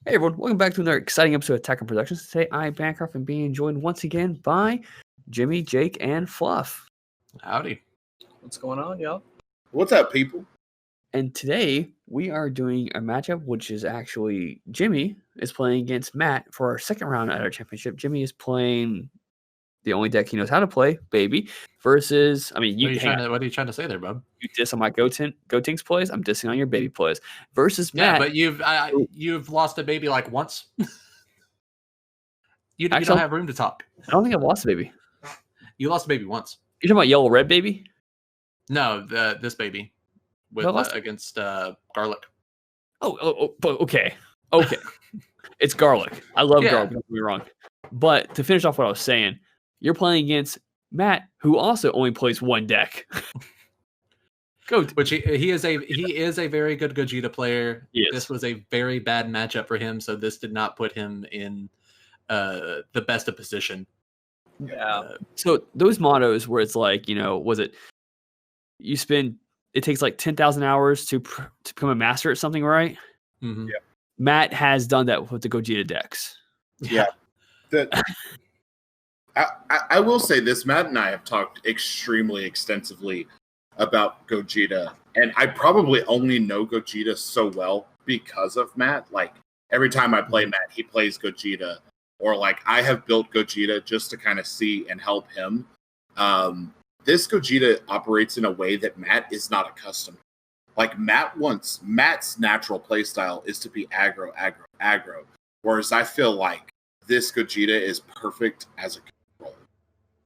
Hey everyone, welcome back to another exciting episode of Tech and Productions. Today I'm Bancroft and being joined once again by Jimmy, Jake, and Fluff. Howdy. What's going on, y'all? What's up, people? And today we are doing a matchup, which is actually Jimmy is playing against Matt for our second round at our championship. Jimmy is playing the only deck he knows how to play, Baby, versus, I mean, What are you trying to say there, bub? You diss on my Gotenks plays, I'm dissing on your Baby plays. Versus Matt. Yeah, but you've lost a Baby like once. You don't have room to talk. I don't think I've lost a Baby. You lost a Baby once. You're talking about Yellow Red Baby? No, this Baby with against Garlic. Okay. It's Garlic. I love Garlic, don't get me wrong. But to finish off what I was saying, you're playing against Matt, who also only plays one deck. Which he is a very good Gogeta player. This was a very bad matchup for him, so this did not put him in the best of position. Yeah. So those mottos where it's like, it takes like 10,000 hours to become a master at something, right? Mm-hmm. Yeah. Matt has done that with the Gogeta decks. Yeah. I will say this, Matt and I have talked extremely extensively about Gogeta, and I probably only know Gogeta so well because of Matt. Like, every time I play Matt, he plays Gogeta, or like I have built Gogeta just to kind of see and help him. This Gogeta operates in a way that Matt is not accustomed. Like, Matt's natural playstyle is to be aggro, whereas I feel like this Gogeta is perfect as a controller.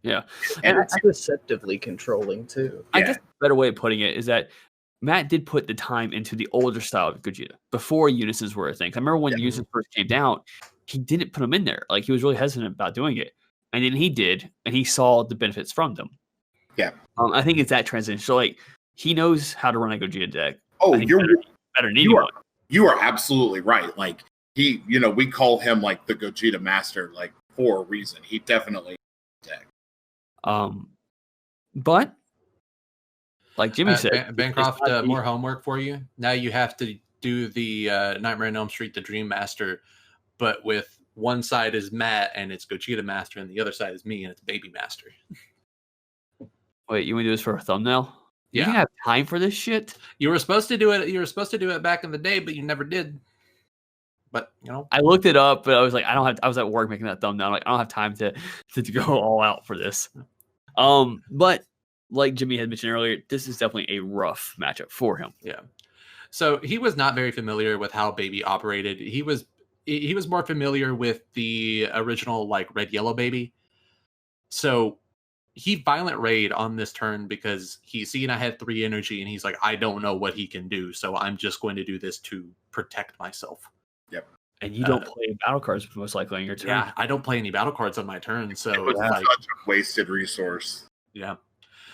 Yeah. And it's deceptively controlling, too. I guess a better way of putting it is that Matt did put the time into the older style of Gogeta before Unisons were a thing. I remember when Unisons first came out, he didn't put them in there. Like, he was really hesitant about doing it. And then he did, and he saw the benefits from them. Yeah. I think it's that transition. So, like, he knows how to run a Gogeta deck. Oh, you're better than anyone. You are absolutely right. Like, we call him like the Gogeta master, like, for a reason. He definitely deck. But like Jimmy said, Bancroft, more homework for you. Now you have to do the Nightmare on Elm Street, the Dream Master, but with one side is Matt and it's Gogeta Master, and the other side is me and it's Baby Master. Wait, you want to do this for a thumbnail? Yeah. You have time for this shit? You were supposed to do it. You were supposed to do it back in the day, but you never did. But I looked it up, but I was like, I was at work making that thumbnail. I'm like, I don't have time to go all out for this. But like Jimmy had mentioned earlier, this is definitely a rough matchup for him. Yeah. So he was not very familiar with how Baby operated. He was more familiar with the original like Red Yellow Baby. So he violent raid on this turn because he's seen I had 3 energy and he's like, I don't know what he can do, so I'm just going to do this to protect myself. Yep. And you don't play battle cards most likely on your turn. Yeah, I don't play any battle cards on my turn, so it was like such a wasted resource. Yeah.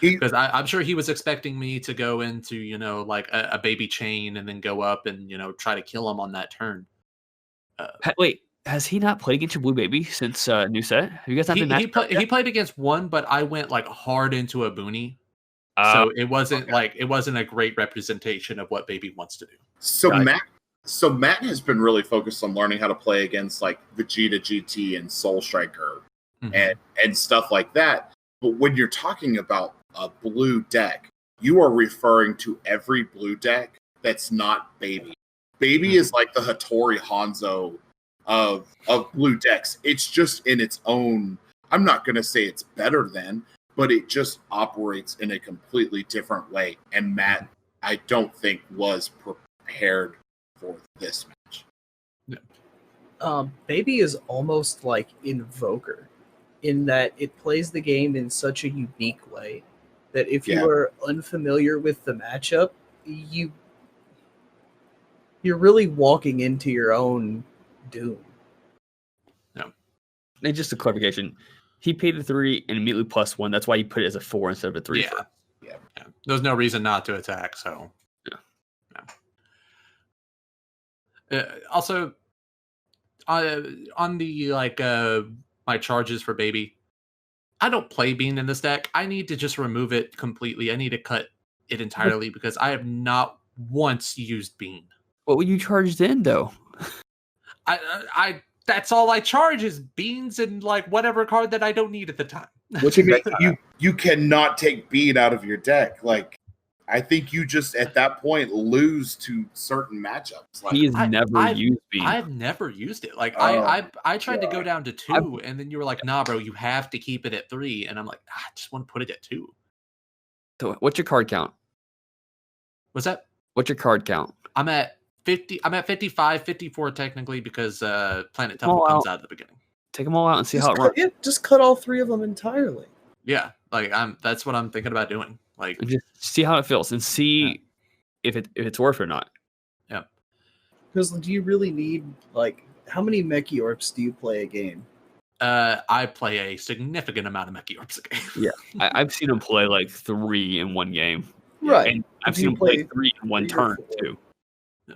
Because I'm sure he was expecting me to go into, like a Baby chain and then go up and, try to kill him on that turn. Wait, has he not played against your Blue Baby since new set? Have you guys not been matched up yet? He played against one, but I went like hard into a Boonie. So it wasn't a great representation of what Baby wants to do. So Matt has been really focused on learning how to play against like Vegeta GT and Soul Striker and stuff like that. But when you're talking about a blue deck, you are referring to every blue deck that's not Baby. Baby is like the Hattori Hanzo of blue decks. It's just in its own, I'm not going to say it's better than, but it just operates in a completely different way. And Matt, I don't think was prepared for this match. Yeah. Baby is almost like Invoker in that it plays the game in such a unique way that if you are unfamiliar with the matchup, you're really walking into your own doom. Yeah. And just a clarification, he paid a 3 and immediately +1. That's why he put it as a 4 instead of a 3. Yeah. There's no reason not to attack, so. Also, on the my charges for Baby, I don't play Bean in this deck. I need to just remove it completely. I need to cut it entirely because I have not once used Bean. What would you charged in though? I that's all I charge is beans and like whatever card that I don't need at the time. Which you cannot take bean out of your deck. Like, I think you just at that point lose to certain matchups. Like, He's never used bean. I've never used it. Like I tried to go down to 2, and then you were like, "Nah, bro, you have to keep it at 3." And I'm like, I just want to put it at 2. So what's your card count? What's that? What's your card count? I'm at 50. I'm at 55, 54 technically because Planet Temple comes out at the beginning. Take them all out and see how it runs. Yeah, just cut all 3 of them entirely. Yeah, like that's what I'm thinking about doing. Like, and just see how it feels and see if it's worth it or not. Yeah. Because do you really need, like, how many Mechie Orps do you play a game? I play a significant amount of Mechie Orps a game. Yeah, I've seen him play like 3 in one game. Right. And I've seen him play 3 in one turn too. Yeah.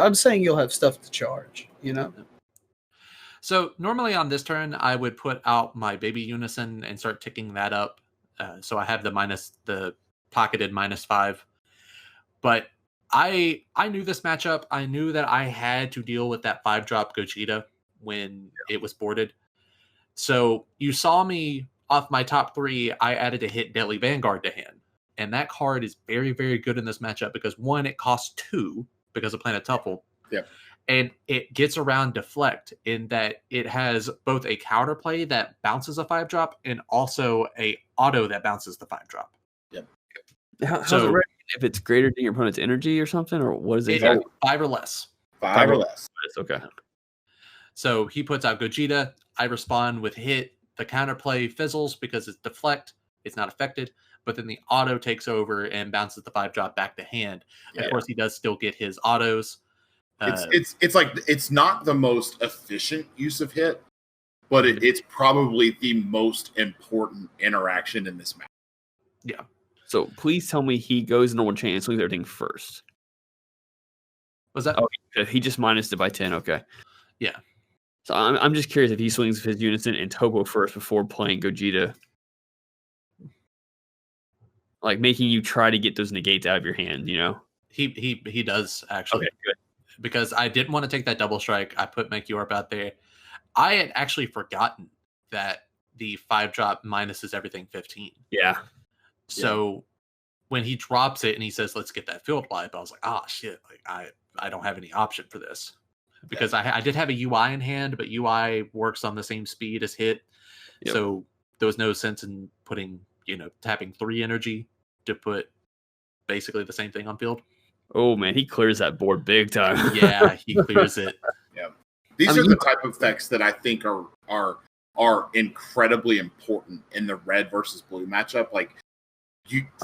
I'm saying you'll have stuff to charge, you know? So normally on this turn, I would put out my baby Unison and start ticking that up. So I have the pocketed -5. But I knew this matchup. I knew that I had to deal with that 5-drop Gogeta when it was boarded. So you saw me off my top 3. I added a hit Deadly Vanguard to hand. And that card is very, very good in this matchup because 1, it costs 2 because of Planet Tuffle. Yep. And it gets around Deflect in that it has both a counterplay that bounces a 5-drop and also a auto that bounces the 5-drop. Yep. How's it ready? If it's greater than your opponent's energy or something, or what is it? Exactly? 5 or less. 5 or less. Okay. So he puts out Gogeta. I respond with hit. The counterplay fizzles because it's Deflect. It's not affected. But then the auto takes over and bounces the 5-drop back to hand. Of course, he does still get his autos. It's like it's not the most efficient use of hit, but it's probably the most important interaction in this match. Yeah. So please tell me he goes normal chain and swings everything first. Was that? Oh, he just minused it by 10. Okay. Yeah. So I'm just curious if he swings his Unison and Topo first before playing Gogeta, like making you try to get those negates out of your hand. You know. He does actually. Okay. Good. Because I didn't want to take that double strike. I put Mechie Orp out there. I had actually forgotten that the 5-drop minuses everything 15. Yeah. So when he drops it and he says, "Let's get that field wipe," I was like, "Ah, shit! Like I don't have any option for this," because I did have a UI in hand, but UI works on the same speed as hit, so there was no sense in putting tapping 3 energy to put basically the same thing on field. Oh man, he clears that board big time. Yeah, he clears it. Yeah, these are the type of effects that I think are incredibly important in the red versus blue matchup. Like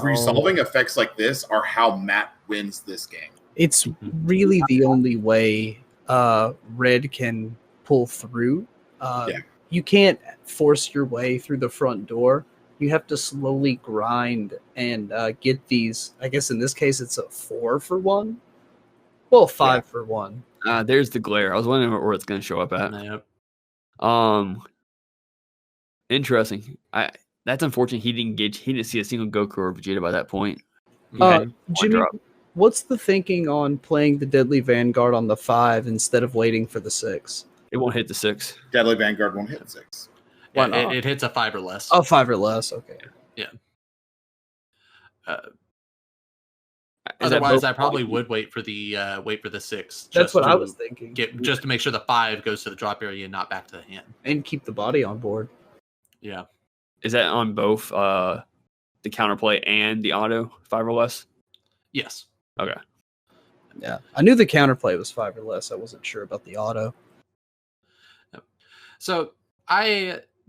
resolving effects like this are how Matt wins this game. It's really the only way red can pull through. You can't force your way through the front door. You have to slowly grind and get these. I guess in this case, it's a 4 for 1. Well, 5 for 1. There's the glare. I was wondering where it's going to show up at. Yep. Interesting. That's unfortunate. He didn't see a single Goku or Vegeta by that point. Jimmy, what's the thinking on playing the Deadly Vanguard on the 5 instead of waiting for the 6? It won't hit the 6. Deadly Vanguard won't hit 6. Yeah, it hits a 5 or less. Oh, 5 or less. Okay. Yeah. Otherwise, I probably would wait for the 6. That's what I was thinking. Just to make sure the 5 goes to the drop area and not back to the hand, and keep the body on board. Yeah. Is that on both the counterplay and the auto 5 or less? Yes. Okay. Yeah, I knew the counterplay was 5 or less. I wasn't sure about the auto. So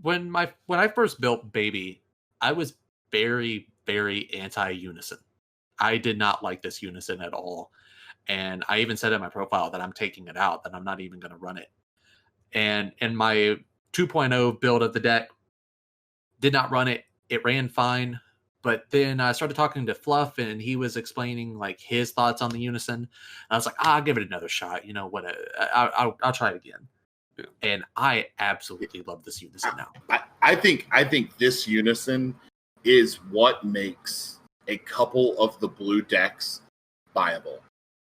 when I first built Baby, I was very, very anti-Unison. I did not like this Unison at all. And I even said in my profile that I'm taking it out, that I'm not even going to run it. And in my 2.0 build of the deck, did not run it. It ran fine. But then I started talking to Fluff, and he was explaining like his thoughts on the Unison. And I was like, I'll give it another shot. You know what? I'll try it again. And I absolutely love this Unison now. I think this Unison is what makes a couple of the blue decks viable.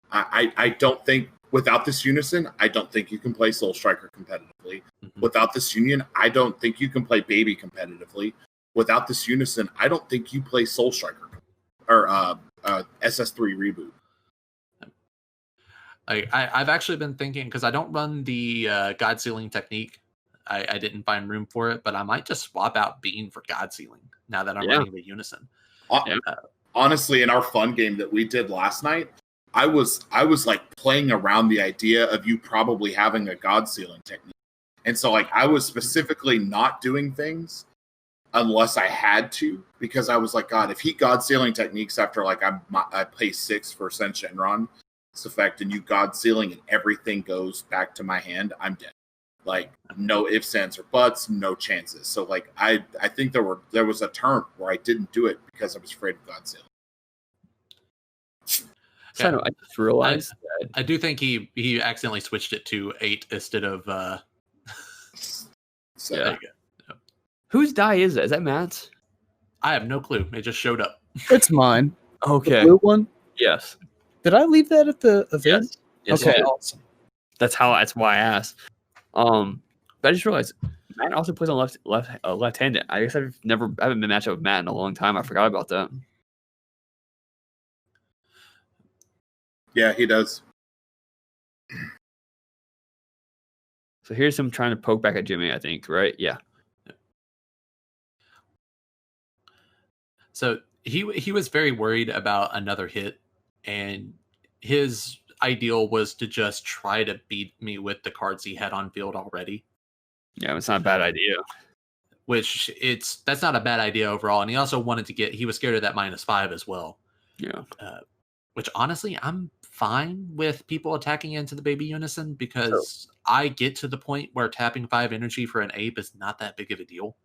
I don't think Without this Unison, I don't think you can play Soul Striker competitively. Mhm. Without this Union, I don't think you can play Baby competitively. Without this Unison, I don't think you play Soul Striker or SS3 Reboot. I've actually been thinking, because I don't run the God Sealing technique. I didn't find room for it, but I might just swap out Bean for God Sealing now that I'm running the Unison. Honestly, in our fun game that we did last night, I was like playing around the idea of you probably having a God Sealing technique. And so like I was specifically not doing things unless I had to, because I was like, God, if he God Sealing techniques after like I play 6 for Sen Shenron, it's effect, and you God Sealing and everything goes back to my hand, I'm dead. Like no ifs, ands, or buts, no chances. So like I think there was a turn where I didn't do it because I was afraid of God Sealing. So I just realized that I do think he accidentally switched it to 8 instead of So there you go. Yep. Whose die is that? Is that Matt's? I have no clue. It just showed up. It's mine. Okay. The blue one. Yes. Did I leave that at the event? Yes. Okay, awesome. That's why I asked. But I just realized Matt also plays on left-handed. I guess I haven't been matched up with Matt in a long time. I forgot about that. yeah, he does. So here's him trying to poke back at Jimmy, I think, right? Yeah. So he was very worried about another hit, and his ideal was to just try to beat me with the cards he had on field already. Yeah, it's not a bad idea. Which that's not a bad idea overall. And he also wanted to he was scared of that -5 as well. Yeah. Which honestly, I'm fine with people attacking into the Baby Unison, because I get to the point where tapping 5 energy for an ape is not that big of a deal.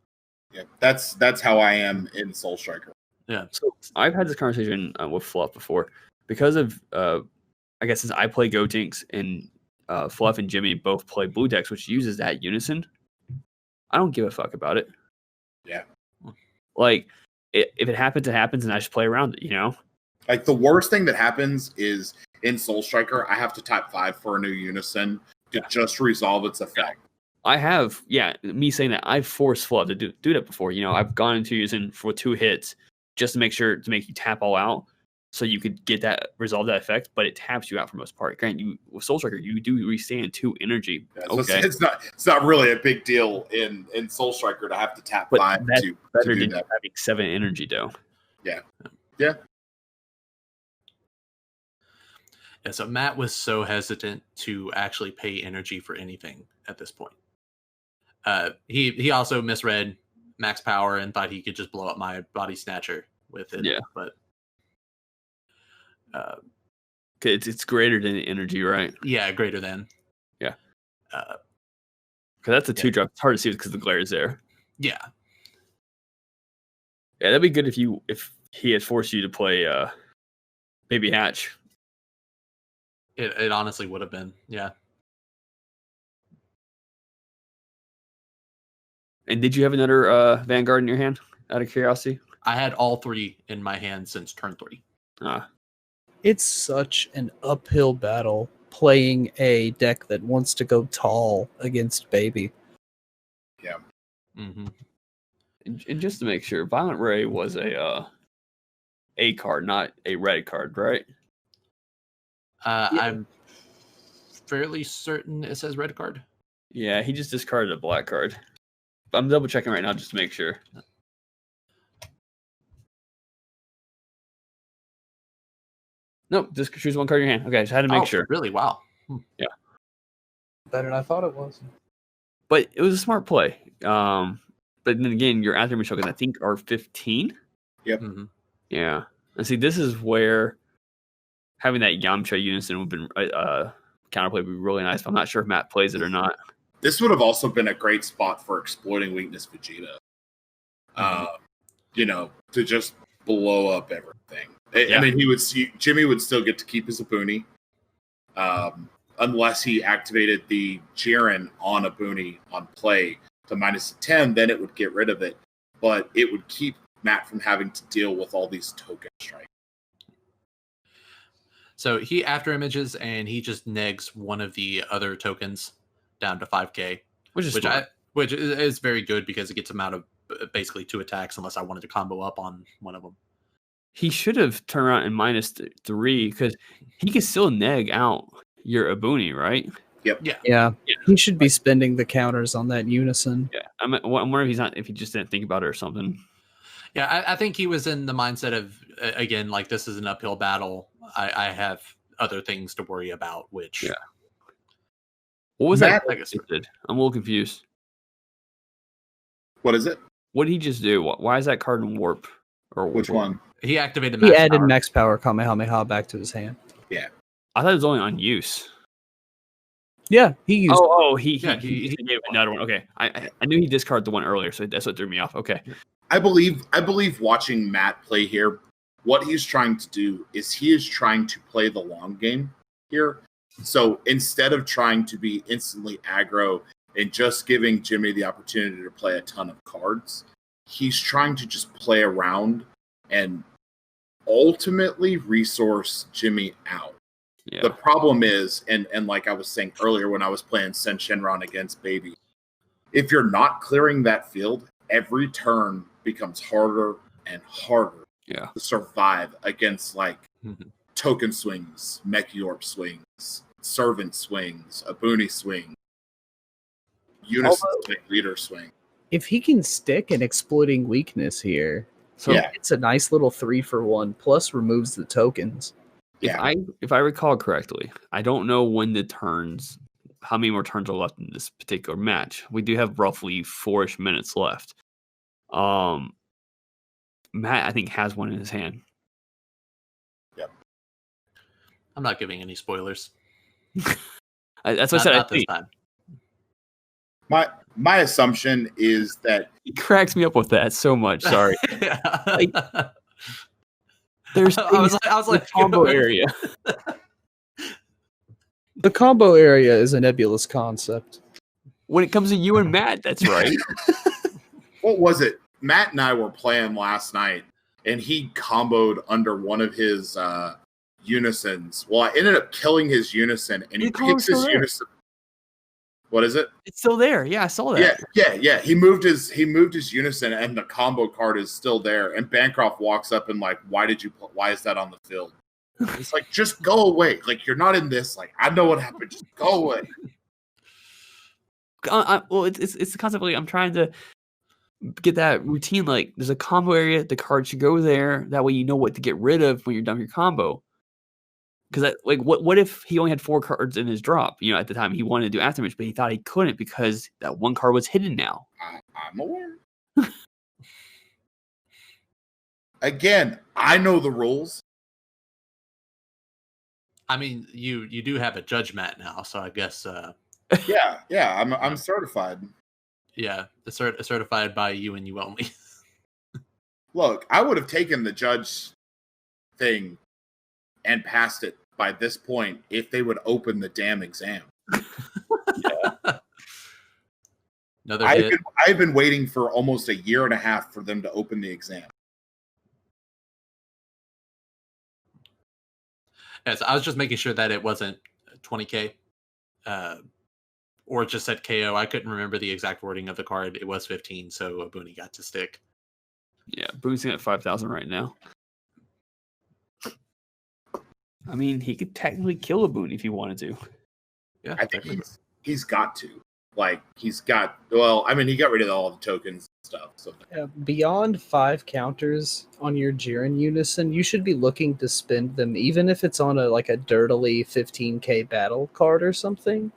Yeah, that's how I am in Soul Striker. Yeah. So I've had this conversation with Fluff before, because of I guess since I play Gotinks and Fluff and Jimmy both play Blue decks, which uses that Unison. I don't give a fuck about it. Yeah. Like if it happens, it happens, and I just play around it. You know. Like the worst thing that happens is in Soul Striker, I have to type 5 for a new Unison to just resolve its effect. I have, me saying that I've forced Fluff to do that before. You know, I've gone into Unison for 2 hits just to make you tap all out, so you could get that resolve that effect, but it taps you out for most part. Granted, with Soul Striker, you do restand 2 energy. Yeah, so it's not really a big deal in Soul Striker to have to tap but 5 that's to better do than that. having 7 energy, though. Yeah. Yeah, so Matt was so hesitant to actually pay energy for anything at this point. He also misread max power and thought he could just blow up my body snatcher with it. Yeah. But it's greater than energy, right? yeah, greater than. Yeah. Because that's a 2-drop. It's hard to see because the glare is there. Yeah. Yeah, that'd be good if he had forced you to play Baby Hatch. It honestly would have been, yeah. And did you have another Vanguard in your hand, out of curiosity? I had all 3 in my hand since turn 3. It's such an uphill battle playing a deck that wants to go tall against Baby. Yeah. Mm-hmm. And just to make sure, Violent Ray was a card, not a red card, right? I'm fairly certain it says red card. Yeah, he just discarded a black card. I'm double checking right now just to make sure. Nope, just choose 1 card in your hand. Okay, just had to make sure. Really? Wow. Yeah. Better than I thought it was. But it was a smart play. But then again, your Aether Tokens, I think, are 15. Yep. Mm-hmm. Yeah. And see, this is where having that Yamcha Unison would have been counterplay would be really nice. But I'm not sure if Matt plays it or not. This would have also been a great spot for exploiting weakness Vegeta. To just blow up everything. I mean, Jimmy would still get to keep his Abuni, unless he activated the Jiren on Abuni on play to -10. Then it would get rid of it, but it would keep Matt from having to deal with all these token strikes. So he after images and he just negs one of the other tokens down to 5k, which is very good because it gets him out of basically 2 attacks unless I wanted to combo up on one of them. He should have turned around and -3 because he can still neg out your Abuni, right? Yep. Yeah. He should be spending the counters on that Unison. Yeah, I'm wondering if he just didn't think about it or something. Yeah, I think he was in the mindset of, again, like, this is an uphill battle. I have other things to worry about, which... Yeah. What was that? I'm a little confused. What is it? What did he just do? Why is that card in warp? Or which one? He activated max power. He added max power Kamehameha back to his hand. Yeah. I thought it was only on use. Yeah, he used. He gave another one. Okay, I knew he discarded the one earlier, so that's what threw me off. Okay, I believe watching Matt play here, what he's trying to do is he is trying to play the long game here. So instead of trying to be instantly aggro and just giving Jimmy the opportunity to play a ton of cards, he's trying to just play around and ultimately resource Jimmy out. Yeah. The problem is, and like I was saying earlier when I was playing Sen Shenron against Baby, if you're not clearing that field, every turn becomes harder and harder to survive against token swings, Mechiorp swings, Servant swings, Abuni swing, Unison leader swing. If he can stick an exploiting weakness here, it's a nice little 3-for-1, plus removes the tokens. If I recall correctly, I don't know how many more turns are left in this particular match. We do have roughly 4-ish minutes left. Matt, I think, has one in his hand. Yep. I'm not giving any spoilers. That's what I said. Not this time. My assumption is that he cracks me up with that so much. Sorry. There's I was like combo area. The combo area is a nebulous concept. When it comes to you and Matt, that's right. What was it? Matt and I were playing last night, and he comboed under one of his Unisons. Well, I ended up killing his Unison, and he picks his Unison. What is it? It's still there. Yeah, I saw that. Yeah. He moved his Unison, and the combo card is still there. And Bancroft walks up and why is that on the field? It's like, just go away. Like, you're not in this. Like, I know what happened. Just go away. Well, it's the concept. Like, I'm trying to get that routine. Like, there's a combo area. The card should go there. That way, you know what to get rid of when you're done with your combo. Because what if he only had 4 cards in his drop? You know, at the time he wanted to do aftermatch, but he thought he couldn't because that one card was hidden now. I'm aware. Again, I know the rules. I mean, you do have a judge mat now, so I guess. Yeah. I'm certified. Yeah, certified by you and you only. Look, I would have taken the judge thing and passed it by this point if they would open the damn exam. I've been waiting for almost a year and a half for them to open the exam. Yes, I was just making sure that it wasn't 20k, or it just said KO. I couldn't remember the exact wording of the card. It was 15, so Abuni got to stick. Yeah, boosting at 5,000 right now. I mean, he could technically kill Abuni if he wanted to. Yeah, I think he's got to. He got rid of all the tokens and stuff. So beyond 5 counters on your Jiren Unison, you should be looking to spend them, even if it's on a dirtily 15k battle card or something.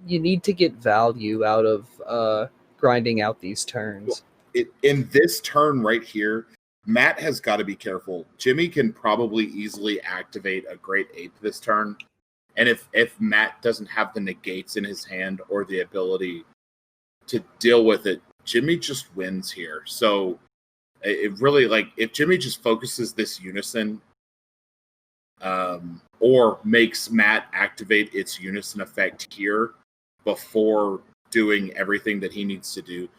You need to get value out of grinding out these turns. In this turn right here, Matt has got to be careful. Jimmy can probably easily activate a Great Ape this turn. And if Matt doesn't have the negates in his hand or the ability to deal with it, Jimmy just wins here. So it really, if Jimmy just focuses this Unison or makes Matt activate its Unison effect here before doing everything that he needs to do,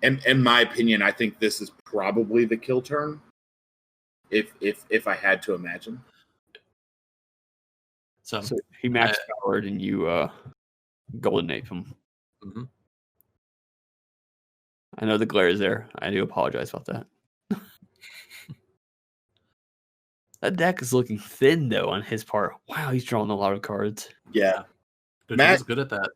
in my opinion, I think this is probably the kill turn. If I had to imagine. So he maxed powered and you golden ape him. Mm-hmm. I know the glare is there. I do apologize about that. That deck is looking thin though on his part. Wow, he's drawing a lot of cards. Yeah. Matt's good at that.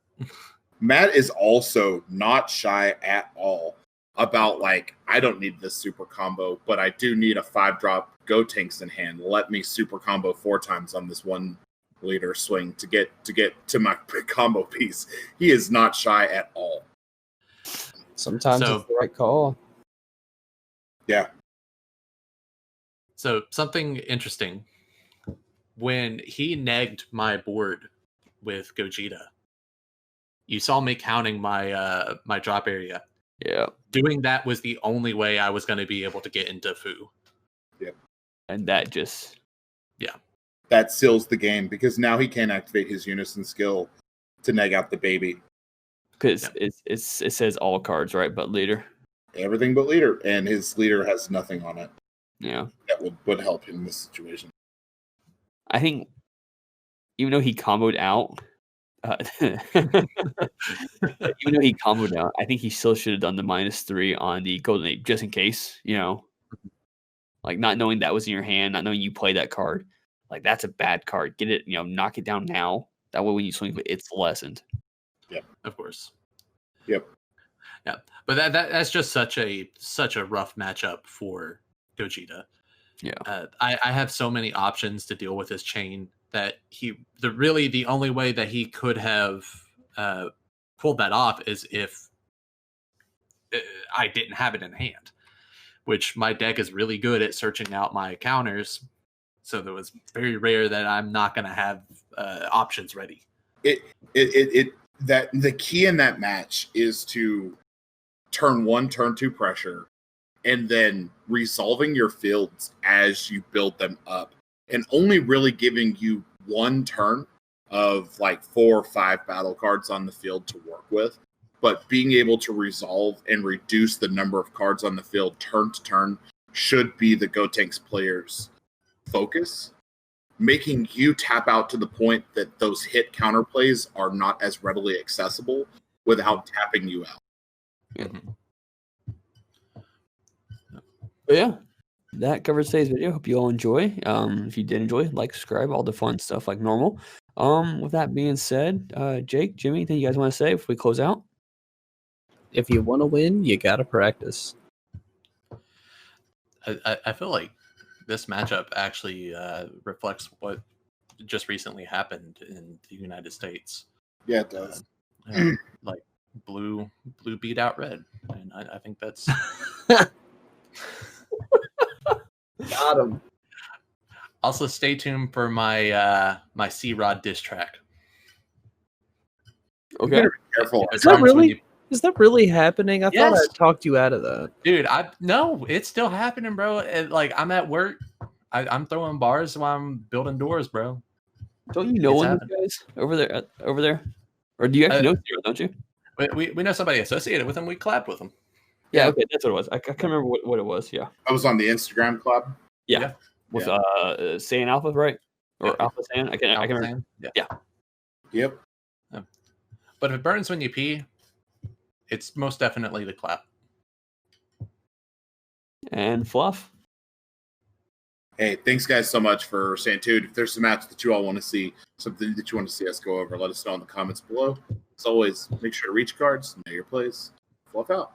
Matt is also not shy at all about I don't need this super combo, but I do need a 5-drop Gotenks in hand. Let me super combo 4 times on this 1 leader swing to get to my combo piece. He is not shy at all. Sometimes it's the right call. Yeah. So something interesting. When he negged my board with Gogeta, you saw me counting my my drop area. Yeah. Doing that was the only way I was going to be able to get into Fu. Yep. And that just... Yeah. That seals the game because now he can't activate his Unison skill to neg out the baby. Because it says all cards, right? But leader. Everything but leader. And his leader has nothing on it. Yeah. That would help him in this situation. I think even though he comboed out, I think he still should have done the -3 on the golden ape just in case, not knowing that was in your hand, not knowing you play that card. That's a bad card. Get it, knock it down now. That way when you swing, it's lessened. Yeah, of course. Yep. Yeah, but that's just such a rough matchup for Gogeta. Yeah. I have so many options to deal with his chain that the only way that he could have pulled that off is if I didn't have it in hand, which my deck is really good at searching out my counters. So it was very rare that I'm not going to have options ready. That the key in that match is to turn 1, turn 2 pressure, and then resolving your fields as you build them up, and only really giving you 1 turn of 4 or 5 battle cards on the field to work with, but being able to resolve and reduce the number of cards on the field turn to turn should be the Gotenks player's focus, making you tap out to the point that those hit counterplays are not as readily accessible without tapping you out. Mm-hmm. But yeah, that covers today's video. Hope you all enjoy. If you did enjoy, subscribe, all the fun stuff like normal. With that being said, Jake, Jimmy, anything you guys want to say before we close out? If you want to win, you got to practice. I feel like this matchup actually reflects what just recently happened in the United States. Yeah, it does. Blue beat out red, and I think that's Got him. Also, stay tuned for my my C-Rod diss track. Okay. Careful. Is that really happening? I thought I talked you out of that. Dude, no, it's still happening, bro. I'm at work. I'm throwing bars while I'm building doors, bro. Don't you know one of these guys over there? Or do you actually know Zero, don't you? We know somebody associated with him. We collabed with him. Yeah, okay, that's what it was. I can't remember what it was. Yeah. I was on the Instagram club. Yeah. With Saiyan Alpha, right? Or Alpha Saiyan? I can't remember. Yeah. Yep. But if it burns when you pee, it's most definitely the clap. And Fluff. Hey, thanks guys so much for staying tuned. If there's some match that you all want to see, something that you want to see us go over, let us know in the comments below. As always, make sure to reach cards, know your place, Fluff out.